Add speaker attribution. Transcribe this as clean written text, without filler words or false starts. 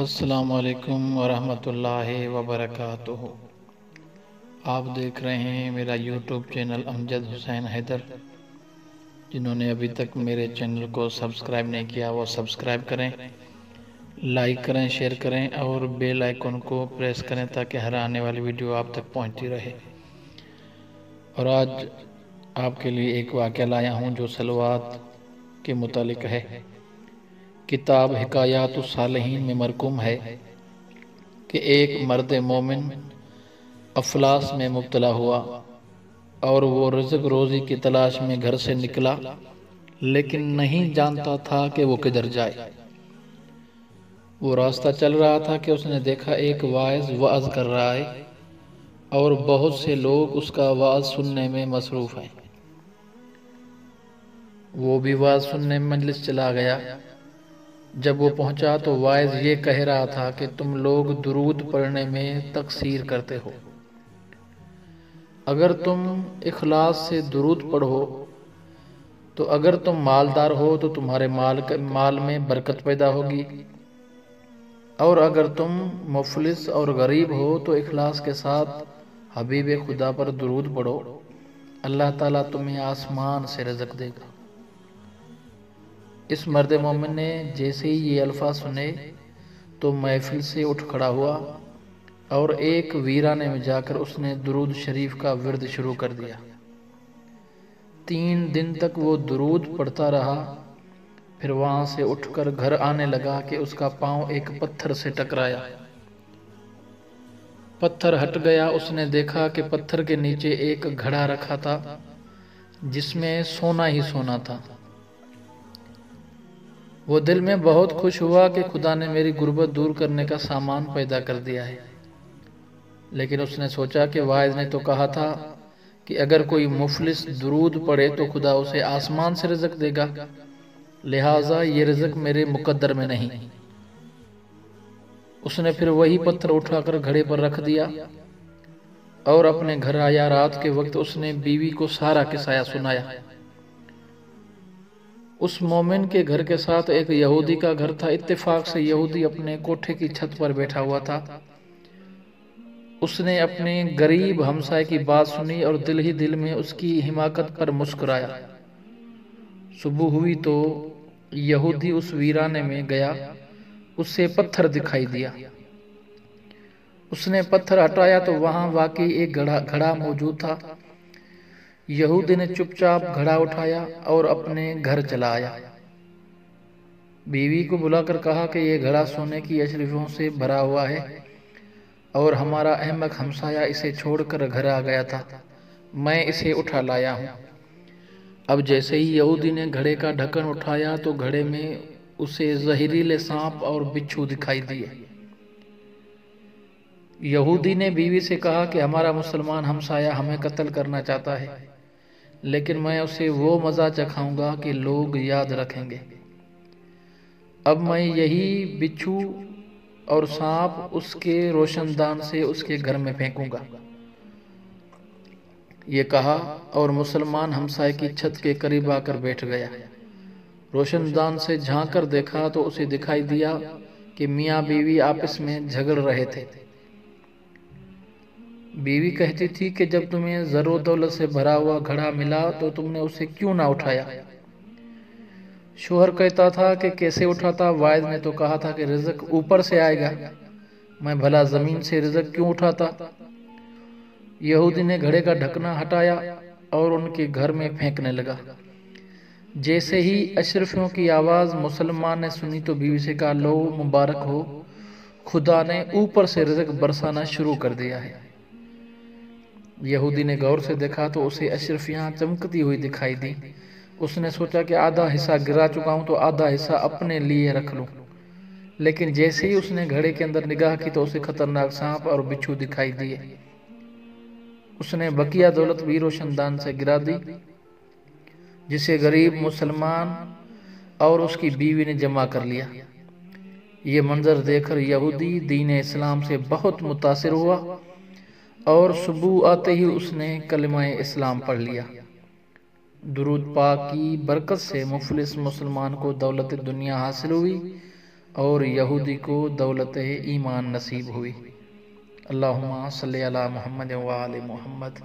Speaker 1: السلام علیکم ورحمۃ اللہ وبرکاتہ۔ آپ دیکھ رہے ہیں میرا یوٹیوب چینل امجد حسین حیدر۔ جنہوں نے ابھی تک میرے چینل کو سبسکرائب نہیں کیا وہ سبسکرائب کریں، لائک کریں، شیئر کریں اور بیل آئیکن کو پریس کریں تاکہ ہر آنے والی ویڈیو آپ تک پہنچتی رہے۔ اور آج آپ کے لیے ایک واقعہ لایا ہوں جو صلوات کے متعلق ہے۔ کتاب حکایات الصالحین میں مرقوم ہے کہ ایک مرد مومن افلاس میں مبتلا ہوا اور وہ رزق روزی کی تلاش میں گھر سے نکلا، لیکن نہیں جانتا تھا کہ وہ کدھر جائے۔ وہ راستہ چل رہا تھا کہ اس نے دیکھا ایک واعظ وعظ کر رہا ہے اور بہت سے لوگ اس کا وعظ سننے میں مصروف ہیں۔ وہ بھی وعظ سننے مجلس چلا گیا۔ جب وہ پہنچا تو واعظ یہ کہہ رہا تھا کہ تم لوگ درود پڑھنے میں تقصیر کرتے ہو۔ اگر تم اخلاص سے درود پڑھو تو اگر تم مالدار ہو تو تمہارے مال میں برکت پیدا ہوگی، اور اگر تم مفلس اور غریب ہو تو اخلاص کے ساتھ حبیب خدا پر درود پڑھو، اللہ تعالیٰ تمہیں آسمان سے رزق دے گا۔ اس مرد مومن نے جیسے ہی یہ الفاظ سنے تو محفل سے اٹھ کھڑا ہوا اور ایک ویرانے میں جا کر اس نے درود شریف کا ورد شروع کر دیا۔ 3 دن تک وہ درود پڑھتا رہا، پھر وہاں سے اٹھ کر گھر آنے لگا کہ اس کا پاؤں ایک پتھر سے ٹکرایا۔ پتھر ہٹ گیا، اس نے دیکھا کہ پتھر کے نیچے ایک گھڑا رکھا تھا جس میں سونا ہی سونا تھا۔ وہ دل میں بہت خوش ہوا کہ خدا نے میری غربت دور کرنے کا سامان پیدا کر دیا ہے، لیکن اس نے سوچا کہ واعظ نے تو کہا تھا کہ اگر کوئی مفلس درود پڑھے تو خدا اسے آسمان سے رزق دے گا، لہٰذا یہ رزق میرے مقدر میں نہیں۔ اس نے پھر وہی پتھر اٹھا کر گھڑے پر رکھ دیا اور اپنے گھر آیا۔ رات کے وقت اس نے بیوی کو سارا قصہ سنایا۔ اس مومن کے گھر کے ساتھ ایک یہودی کا گھر تھا۔ اتفاق سے یہودی اپنے کوٹھے کی چھت پر بیٹھا ہوا تھا۔ اس نے اپنے غریب ہمسائے کی بات سنی اور دل ہی دل میں اس کی حماقت پر مسکرایا۔ صبح ہوئی تو یہودی اس ویرانے میں گیا، اسے پتھر دکھائی دیا۔ اس نے پتھر ہٹایا تو وہاں واقعی ایک گھڑا موجود تھا۔ یہودی نے چپ چاپ گھڑا اٹھایا اور اپنے گھر چلا آیا۔ بیوی کو بلا کر کہا کہ یہ گھڑا سونے کی اشرفیوں سے بھرا ہوا ہے اور ہمارا احمق ہمسایہ اسے چھوڑ کر گھر آ گیا تھا، میں اسے اٹھا لایا ہوں۔ اب جیسے ہی یہودی نے گھڑے کا ڈھکن اٹھایا تو گھڑے میں اسے زہریلے سانپ اور بچھو دکھائی دیے۔ یہودی نے بیوی سے کہا کہ ہمارا مسلمان ہمسایہ ہمیں قتل کرنا چاہتا ہے، لیکن میں اسے وہ مزہ چکھاؤں گا کہ لوگ یاد رکھیں گے۔ اب میں یہی بچھو اور سانپ اس کے روشن دان سے اس کے گھر میں پھینکوں گا۔ یہ کہا اور مسلمان ہمسائے کی چھت کے قریب آ کر بیٹھ گیا۔ روشن دان سے جھانک کر دیکھا تو اسے دکھائی دیا کہ میاں بیوی آپس میں جھگڑ رہے تھے۔ بیوی کہتی تھی کہ جب تمہیں زر و دولت سے بھرا ہوا گھڑا ملا تو تم نے اسے کیوں نہ اٹھایا؟ شوہر کہتا تھا کہ کیسے اٹھاتا؟ واعظ نے تو کہا تھا کہ رزق اوپر سے آئے گا، میں بھلا زمین سے رزق کیوں اٹھاتا؟ یہودی نے گھڑے کا ڈھکنا ہٹایا اور ان کے گھر میں پھینکنے لگا۔ جیسے ہی اشرفیوں کی آواز مسلمان نے سنی تو بیوی سے کہا، لو مبارک ہو، خدا نے اوپر سے رزق برسانا شروع کر دیا ہے۔ یہودی نے غور سے دیکھا تو اسے اشرفیاں چمکتی ہوئی دکھائی دی۔ اس نے سوچا کہ آدھا حصہ گرا چکا ہوں تو آدھا حصہ اپنے لیے رکھ لوں، لیکن جیسے ہی اس نے گھڑے کے اندر نگاہ کی تو اسے خطرناک سانپ اور بچھو دکھائی دیے۔ اس نے بقیہ دولت بھی روشن دان سے گرا دی جسے غریب مسلمان اور اس کی بیوی نے جمع کر لیا۔ یہ منظر دیکھ کر یہودی دین اسلام سے بہت متاثر ہوا اور صبح آتے ہی اس نے کلمہ اسلام پڑھ لیا۔ درود پاک کی برکت سے مفلس مسلمان کو دولت دنیا حاصل ہوئی اور یہودی کو دولت ایمان نصیب ہوئی۔ اللہم صلی علی محمد و آل محمد۔